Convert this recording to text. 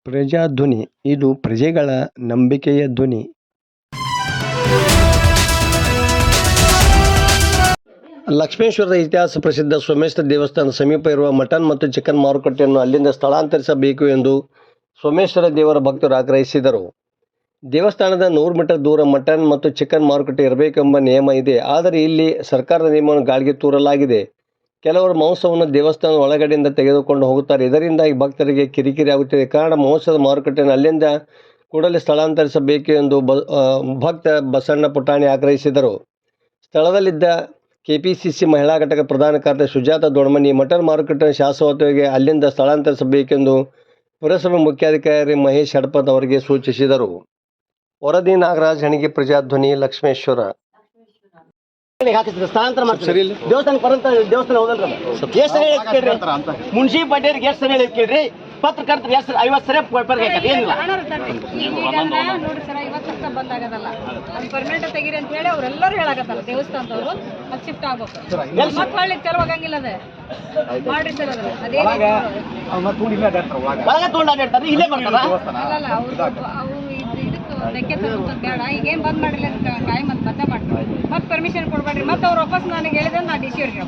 ಪ್ರಜಾಧ್ವನಿ ಇದು ಪ್ರಜೆಗಳ ನಂಬಿಕೆಯ ಧ್ವನಿ. ಲಕ್ಷ್ಮೇಶ್ವರದ ಇತಿಹಾಸ ಪ್ರಸಿದ್ಧ ಸೋಮೇಶ್ವರ ದೇವಸ್ಥಾನ ಸಮೀಪ ಇರುವ ಮಟನ್ ಮತ್ತು ಚಿಕನ್ ಮಾರುಕಟ್ಟೆಯನ್ನು ಅಲ್ಲಿಂದ ಸ್ಥಳಾಂತರಿಸಬೇಕು ಎಂದು ಸೋಮೇಶ್ವರ ದೇವರ ಭಕ್ತರು ಆಗ್ರಹಿಸಿದರು. ದೇವಸ್ಥಾನದ 100 ಮೀಟರ್ ದೂರ ಮಟನ್ ಮತ್ತು ಚಿಕನ್ ಮಾರುಕಟ್ಟೆ ಇರಬೇಕೆಂಬ ನಿಯಮ ಇದೆ. ಆದರೆ ಇಲ್ಲಿ ಸರ್ಕಾರದ ನಿಯಮವನ್ನು ಗಾಳಿಗೆ ತೂರಲಾಗಿದೆ. ಕೆಲವರು ಮಾಂಸವನ್ನು ದೇವಸ್ಥಾನದ ಒಳಗಡೆಯಿಂದ ತೆಗೆದುಕೊಂಡು ಹೋಗುತ್ತಾರೆ. ಇದರಿಂದಾಗಿ ಭಕ್ತರಿಗೆ ಕಿರಿಕಿರಿ ಆಗುತ್ತಿದೆ. ಕಾರಣ ಮಾಂಸದ ಮಾರುಕಟ್ಟೆಯನ್ನು ಅಲ್ಲಿಂದ ಕೂಡಲೇ ಸ್ಥಳಾಂತರಿಸಬೇಕು ಎಂದು ಭಕ್ತ ಬಸಣ್ಣ ಪುಟಾಣಿ ಆಗ್ರಹಿಸಿದರು. ಸ್ಥಳದಲ್ಲಿದ್ದ ಕೆಪಿಸಿಸಿ ಮಹಿಳಾ ಘಟಕ ಪ್ರಧಾನ ಕಾರ್ಯದರ್ಶಿ ಸುಜಾತ ದೊಡ್ಮನಿ ಮಟನ್ ಮಾರುಕಟ್ಟೆಯನ್ನು ಶಾಶ್ವತವಾಗಿ ಅಲ್ಲಿಂದ ಸ್ಥಳಾಂತರಿಸಬೇಕೆಂದು ಪುರಸಭೆ ಮುಖ್ಯಾಧಿಕಾರಿ ಮಹೇಶ್ ಹಡಪದ್ ಅವರಿಗೆ ಸೂಚಿಸಿದರು. ವರದಿ ನಾಗರಾಜ್ ಹಣಿಗೆ, ಪ್ರಜಾಧ್ವನಿ, ಲಕ್ಷ್ಮೇಶ್ವರ. ಸ್ಥಳಾಂತರ ಮಾಡ್ತೀವಿ. ದೇವಸ್ಥಾನ ಬರಂತ ದೇವಸ್ಥಾನ ಹೋದಲ್ರಿ ಎಷ್ಟು ಸರಿ ಕೇಳ್ರಿ, ಮುನ್ಸಿಪಾಲಿಟಿಯವ್ರಿಗೆ ಎಷ್ಟು ಸರಿ ಕೇಳ್ರಿ, ಪತ್ರಕರ್ತರು ಎಷ್ಟು 50 ಸರಿ ಏನಿಲ್ಲ ನೋಡ್ರಿ ಸರ್, 50 ವರ್ಷ ಬಂದಾಗದಲ್ಲ ಅದು ಪರ್ಮನೆಂಟ್ ತೆಗೀರಿ ಅಂತ ಹೇಳಿ ಅವ್ರೆಲ್ಲರೂ ಹೇಳಾಕತ್ತಾರ. ದೇವಸ್ಥಾನದವರು ಅದು ಶಿಫ್ಟ್ ಆಗ್ಬೇಕು, ಮತ್ತೆ ಹೊಳ್ಳಿ ತೆರವಾಗಂಗಿಲ್ಲ. ಅದೇ ಮಾಡ್ರಿ ಸರ್, ಅದೇ ಒಳಗೆ ತೊಗೊಂಡಾಡ್ತಾರೆ, ಇಲ್ಲೇ ಬರ್ತಾರ. ಅಲ್ಲಲ್ಲ ಅವು ಇದಕ್ಕೆ ಲೆಕ್ಕ ತಗೊಂಡ್ ಬೇಡ, ಈಗೇನು ಬಂದ್ ಮಾಡಿಲ್ಲ ಕಾಯಿ ಮತ್ತೆ ಮಾಡ್ತಾರೆ, ಮತ್ತೆ ಪರ್ಮಿಷನ್ ಕೊಡ್ಬೇಡ್ರಿ. ಮತ್ತೆ ಅವ್ರು ವಾಪಸ್ ನನಗೆ ಹೇಳಿದ್ರೆ ನಾ DC ಅವ್ರಿಗೆ